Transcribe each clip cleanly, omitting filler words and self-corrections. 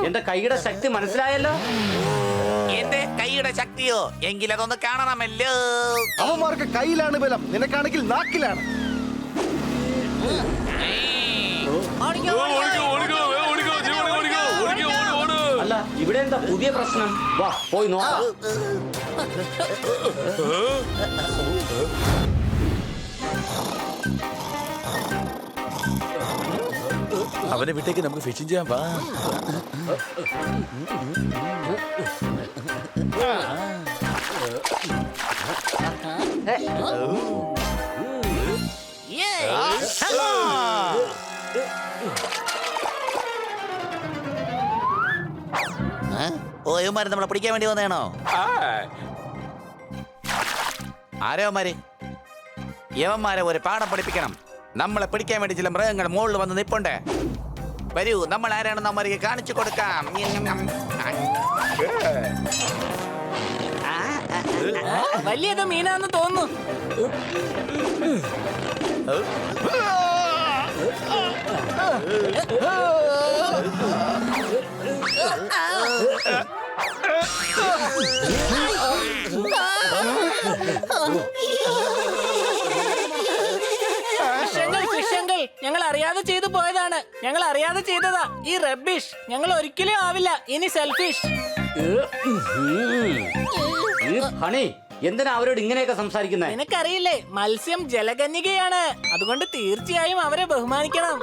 എന്റെ കൈയുടെ ശക്തി മനസ്സിലായല്ലോ. എന്റെ കൈയുടെ ശക്തിയോ? എങ്കിലതൊന്ന് കാണണമല്ലോ. അവന്മാർക്ക് കയ്യിലാണ് ബലം, നിനക്കാണെങ്കിൽ നാക്കിലാണ്. അല്ല, ഇവിടെ എന്താ പുതിയ പ്രശ്നം? വാ പോയി നോക്കാം. അവനെ വിട്ടേക്ക്, നമുക്ക് ഫിഷിംഗ് ചെയ്യാൻ. വാ. ഓയമാര് നമ്മളെ പിടിക്കാൻ വേണ്ടി വന്നേണോ? ആരോമാര്? യവന്മാരെ ഒരു പാഠം പഠിപ്പിക്കണം. നമ്മളെ പിടിക്കാൻ വേണ്ടി ചില മൃഗങ്ങൾ മുകളിൽ വന്ന് നിപ്പുണ്ട്. വരൂ, നമ്മൾ ആരാണെന്ന് അവർക്ക് കാണിച്ചു കൊടുക്കാം. വലിയത് മീനാന്ന് തോന്നുന്നു. ഞങ്ങൾ അറിയാതെ ചെയ്തു പോയതാണ്. ഞങ്ങൾ അറിയാതെ ചെയ്തതാ. ഈ റബ്ബിഷ് ഞങ്ങൾ ഒരിക്കലും ആവില്ല ഇനി സെൽഫിഷ്. ഹണി, എന്തിനാ അവരോട് ഇങ്ങനെയൊക്കെ സംസാരിക്കുന്നത്? നിനക്കറിയില്ലേ, മത്സ്യം ജലകന്യകയാണ്. അതുകൊണ്ട് തീർച്ചയായും അവരെ ബഹുമാനിക്കണം.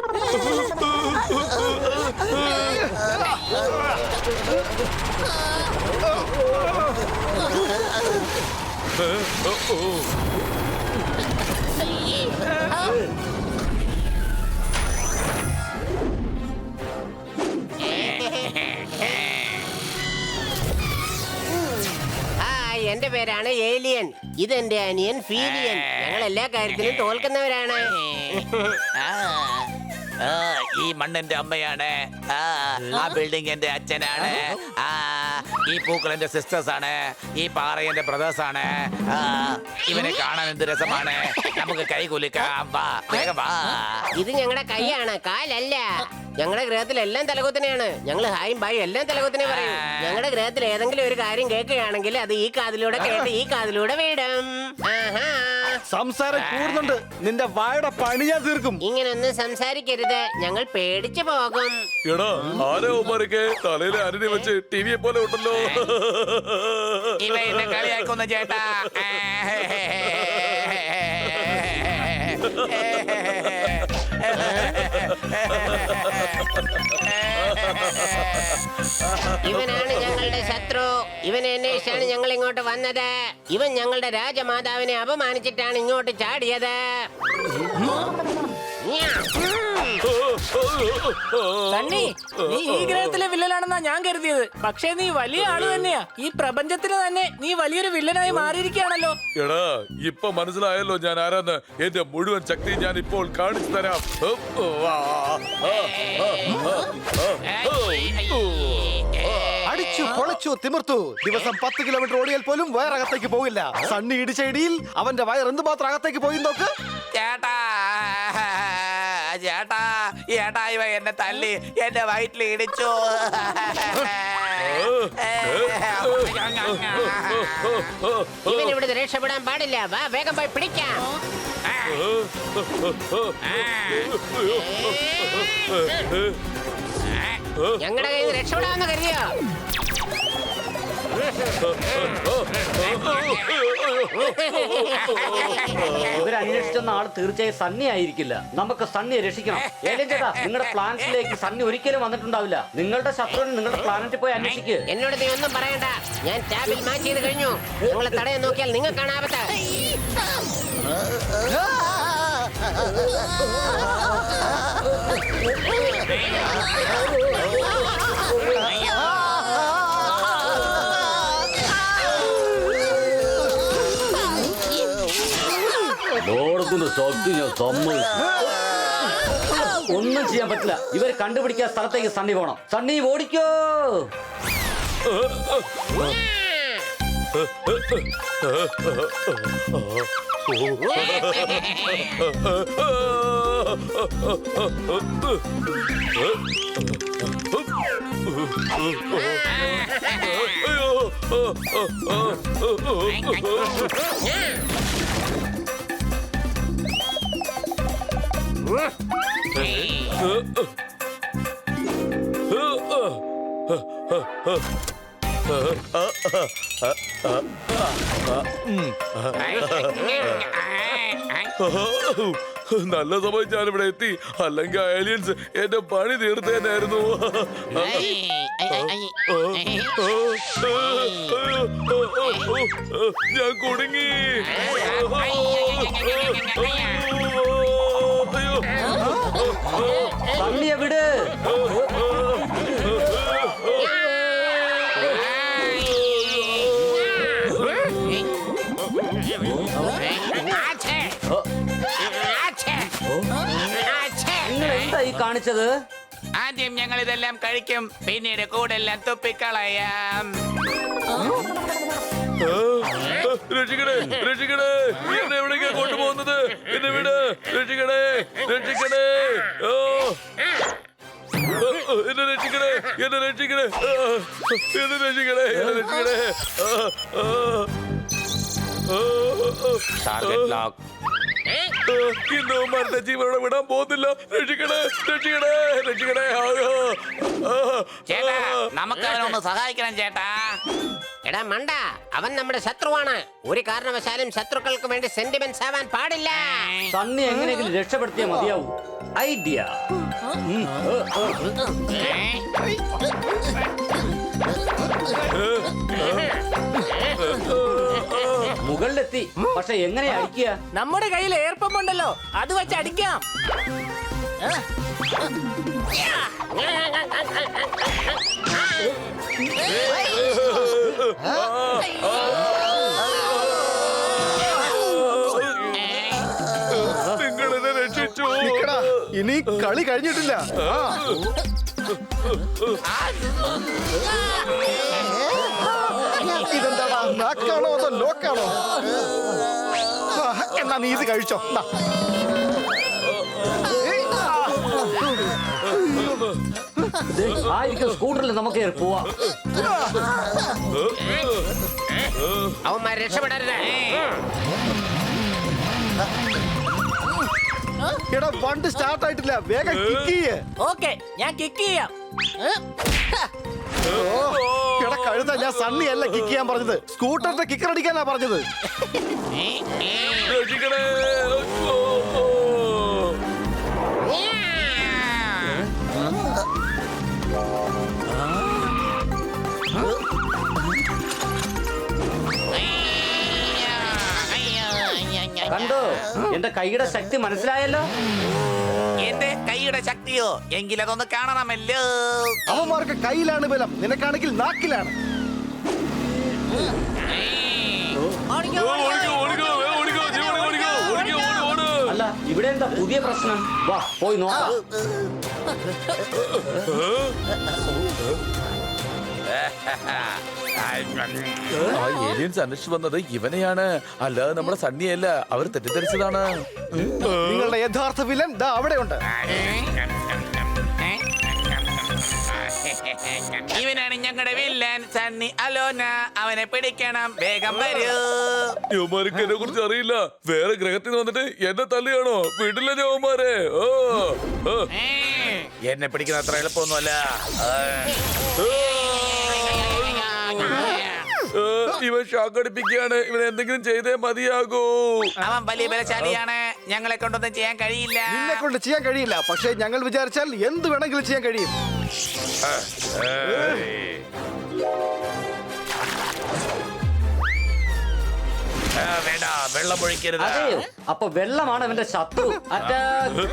എന്റെ പേരാണ് ഏലിയൻ. ഇതെന്റെ അനിയൻ ഫീലിയൻ. ഞങ്ങൾ എല്ലാ കാര്യത്തിലും തോൽക്കുന്നവരാണ്. ഈ മണ്ണിന്റെ അമ്മയാണ്. ആ ബിൽഡിംഗ് എന്റെ അച്ഛനാണ്. ഈ പൂക്കൾ എന്റെ സിസ്റ്റേഴ്സ് ആണ്. ഈ പാറ എന്റെ ബ്രദേഴ്സ് ആണ്. ഇവനെ കാണാൻ എന്ത് രസമാണ്. നമുക്ക് കൈ കുലുക്കാം. വാ, വേഗം വാ. ഇത് ഞങ്ങളുടെ കൈയാണ്, കാലല്ല. ഞങ്ങളുടെ ഗ്രഹത്തിൽ എല്ലാം തലകുത്തനെയാണ്. ഞങ്ങൾ ഹായും ബായും എല്ലാം തലകുത്തനെ പറയും. ഞങ്ങളുടെ ഗ്രഹത്തിൽ ഏതെങ്കിലും ഒരു കാര്യം കേൾക്കുകയാണെങ്കിൽ അത് ഈ കാതിലൂടെ കേട്ട് ഈ കാതിലൂടെ വീടും. സംസാരം കൂടുന്നുണ്ട്. നിന്റെ വായുടെ പണി ഞാൻ തീർക്കും. ഇങ്ങനൊന്നും സംസാരിക്കരുത്, ഞങ്ങൾ പേടിച്ചു പോകും. എടാ, ആരോമാരൊക്കെ തലയിലെ അരടി വെച്ച് ടിവിയെ പോലെ ഉണ്ടല്ലോ. ഇവ എന്നെ കളിയാക്കുന്ന ചേട്ടാ. ഇവനാണ് ഞങ്ങളുടെ ശത്രു. ഇവനെ അന്വേഷിച്ചാണ് ഞങ്ങൾ ഇങ്ങോട്ട് വന്നത്. ഇവൻ ഞങ്ങളുടെ രാജമാതാവിനെ അപമാനിച്ചിട്ടാണ് ഇങ്ങോട്ട് ചാടിയത്. സണ്ണി, നീ ഈ ഗ്രഹത്തിലെ വില്ലനാണെന്നാ ഞാൻ കരുതിയത്. പക്ഷേ നീ വലിയ ആള് തന്നെയാ. ഈ പ്രപഞ്ചത്തിന് തന്നെ നീ വലിയൊരു വില്ലനായി മാറിയിരിക്കുകയാണല്ലോ. എടാ, ഇപ്പൊ മനസ്സിലായല്ലോ ഞാൻ ആരാന്ന്. എന്റെ മുഴുവൻ ശക്തി ഞാൻ ഇപ്പോൾ കാണിച്ചു തരാം. അടിച്ചു പൊളച്ചു തിമിർത്തു. ദിവസം 10 കിലോമീറ്റർ ഓടിയാൽ പോലും വയറകത്തേക്ക് പോകില്ല. സണ്ണി ഇടിച്ച ഇടിയിൽ അവന്റെ വയർ എന്തുമാത്രം അകത്തേക്ക് പോയി നോക്ക്. ചേട്ടാ, ചേട്ടാ, ചേട്ടാ, ഇവ എന്നെ തല്ലി എന്റെ വയറ്റിൽ ഇടിച്ചു. ഇവൻ ഇവിടുന്ന് രക്ഷപ്പെടാൻ പാടില്ല. വാ, വേഗം പോയി പിടിക്കാം. ഞങ്ങളുടെ കയ്യിൽ നിന്ന് രക്ഷപ്പെടാമെന്ന് കരുതിയോ? ഇവരന്വേഷിച്ചെന്ന ആൾ തീർച്ചയായും സണ്ണി ആയിരിക്കില്ല. നമുക്ക് സണ്ണിയെ രക്ഷിക്കണം. ഏലിയൻ ചേട്ടാ, നിങ്ങളുടെ പ്ലാനറ്റിലേക്ക് സണ്ണി ഒരിക്കലും വന്നിട്ടുണ്ടാവില്ല. നിങ്ങളുടെ ശത്രുവിനെ നിങ്ങളുടെ പ്ലാനറ്റിൽ പോയി അന്വേഷിക്കുക. എന്നോട് നീ ഒന്നും പറയണ്ട. ഞാൻ ടാബിൽ മാച്ച് ചെയ്ത് കഴിഞ്ഞു. നിങ്ങളെ തടയാൻ നോക്കിയാൽ നിങ്ങൾക്കാണ് ആപത്ത്. ശക്തി ഞാൻ സമ്മതിച്ചു. ഒന്നും ചെയ്യാൻ പറ്റില്ല. ഇവരെ കണ്ടുപിടിക്കാൻ സ്ഥലത്തേക്ക് സണ്ണി പോണം. സണ്ണി ഓടിക്കോ. നല്ല സമയം ഞാനിവിടെ എത്തി, അല്ലെങ്കിൽ ഏലിയൻസ് എന്റെ പണി തീർത്തേനായിരുന്നു. ഞാൻ കുടുങ്ങി. സണ്ണിയെ വിട്. നിങ്ങൾ എന്താ ഈ കാണിച്ചത്? ആദ്യം ഞങ്ങൾ ഇതെല്ലാം കഴിക്കും, പിന്നീട് കൂടെല്ലാം തുപ്പിക്കളയാം. രക്ഷിക്കണേ, രക്ഷിക്കണേ, നീ എന്നെ എവിടേക്കാ കൊണ്ടുപോകുന്നത്? എന്നെ വിട്, രക്ഷിക്കണേ, രക്ഷിക്കണേ. എന്നെ രക്ഷിക്കണേ, എന്നെ രക്ഷിക്കണേ, എന്നെ രക്ഷിക്കണേ, എന്നെ രക്ഷിക്കണേ. Target lock. ഇന്ന് മരുടെ ജീവനോടെ വിടാൻ പോകുന്നില്ല. രക്ഷിക്കണേ, രക്ഷിക്കണേ, രക്ഷിക്കണേ. ചേട്ടാ, നമുക്ക് അവനൊന്ന് സഹായിക്കണം ചേട്ടാ. എടാ മണ്ട, അവൻ നമ്മുടെ ശത്രുവാണ്. ഒരു കാരണവശാലും ശത്രുക്കൾക്ക് വേണ്ടി സെന്റിമെന്റ്സ് ആവാൻ പാടില്ല. സണ്ണി എങ്ങനെയെങ്കിലും രക്ഷപ്പെടുത്തിയാൽ മതിയാവൂ. ഐഡിയ. മുകളിലെത്തി. പക്ഷെ എങ്ങനെ അടിക്കുക? നമ്മുടെ കയ്യിൽ ഏർപ്പമുണ്ടല്ലോ, അത് വെച്ച് അടിക്കാം. നിങ്ങളെന്നെ രക്ഷിച്ചു. നിക്കടാ, ഇനി കളി കഴിഞ്ഞിട്ടില്ല. ഇതെന്താടാ, നാക്കാണോ അതോ ലോക്കാണോ? എന്നാ നീ ഇത് കഴിച്ചോ. ദാ. ആയിരിക്കും സ്കൂട്ടറിൽ നമുക്ക് പോവാം. അവന്മാർ രക്ഷപ്പെടരുത്. എടാ, വണ്ടി സ്റ്റാർട്ട് ആയിട്ടില്ല, വേഗം കിക്ക് ചെയ്യ്. ഓക്കെ, ഞാൻ കിക്ക് ചെയ്യാം. എടാ കഴുത, ഞാൻ സണ്ണിയല്ല കിക്ക് ചെയ്യാൻ പറഞ്ഞത്, സ്കൂട്ടറിന്റെ കിക്കർ അടിക്കാനാ പറഞ്ഞത്. രക്ഷിക്കണേ. കണ്ടോ, എന്റെ കൈയുടെ ശക്തി മനസ്സിലായല്ലോ. എന്റെ കൈയുടെ ശക്തിയോ? എങ്കിലതൊന്ന് കാണണമല്ലോ. അവന്മാർക്ക് കയ്യിലാണ് ബലം, നിനക്കാണെങ്കിൽ നാക്കിലാണ്. ഓടിക്കോ, ഓടിക്കോ, ഓടിക്കോ, ജീവനെ ഓടിക്കോ, ഓടിക്കോ, ഓട്, ഓട്. അല്ല, ഇവിടെ എന്താ പുതിയ പ്രശ്നം? വാ പോയി നോക്കാം. ആ ഏലിയൻസ് അന്വേഷിച്ചു വന്നത് ഇവനെയാണ്, അല്ലാതെ നമ്മുടെ സണ്ണിയല്ല. അവർ തെറ്റിദ്ധരിച്ചതാണ്. നിങ്ങളുടെ യഥാർത്ഥ വില്ലൻ ദാ അവിടെയുണ്ട്. ഇവനാണ് ഞങ്ങളുടെ വില്ലൻ സണ്ണി അലോന. അവനെ പിടിക്കണം, വേഗം വരൂ. യവന്മാർക്ക് എന്നെ കുറിച്ച് അറിയില്ല. വേറെ ഗ്രഹത്തിൽ നിന്ന് വന്നിട്ട് എന്നെ തള്ളിയാണോ? വീട്ടിലെ യവന്മാരെ. എന്നെ പിടിക്കുന്ന അത്ര എളുപ്പമൊന്നുമല്ല. ഇവൻ ഷാക്കടിപ്പിക്കുകയാണ്. ഇവൻ എന്തെങ്കിലും ചെയ്തേ മതിയാകൂ. അവൻ വലിയ ബലശാലിയാണ്, ഞങ്ങളെ കൊണ്ടൊന്നും ചെയ്യാൻ കഴിയില്ല. നിന്നെ കൊണ്ട് ചെയ്യാൻ കഴിയില്ല, പക്ഷേ ഞങ്ങൾ വിചാരിച്ചാൽ എന്ത് വേണമെങ്കിലും ചെയ്യാൻ കഴിയും. വേണ്ട, വെള്ളം ഒഴിക്കരുത്. അതെയോ? അപ്പൊ വെള്ളമാണ് അവന്റെ ശത്രു. അറ്റാക്ക്.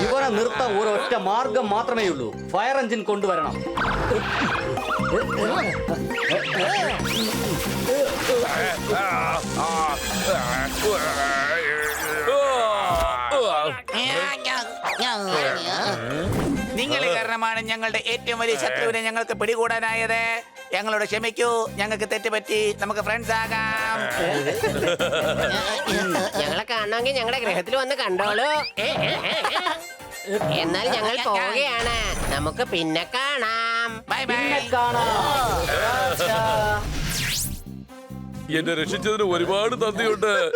ഇവനെ നിർത്താൻ ഒരൊറ്റ മാർഗം മാത്രമേ ഉള്ളൂ. ഫയർ എഞ്ചിൻ കൊണ്ടുവരണം. നിങ്ങൾ കാരണമാണ് ഞങ്ങളുടെ ഏറ്റവും വലിയ ശത്രുവിനെ ഞങ്ങൾക്ക് പിടികൂടാനായത്. ഞങ്ങളോട് ക്ഷമിക്കൂ, ഞങ്ങൾക്ക് തെറ്റുപറ്റി, നമുക്ക് ഫ്രണ്ട്സ് ആകാം. ഞങ്ങളെ കാണണമെങ്കിൽ ഞങ്ങളുടെ ഗ്രഹത്തിൽ വന്ന് കണ്ടോളൂ. എന്നാൽ ഞങ്ങൾ പോവുകയാണ്. നമുക്ക് പിന്നെ കാണാം. Bye bye. പിന്നെ കാണാം. എന്നെ രക്ഷിച്ചതിന് ഒരുപാട് നന്ദിയുണ്ട്.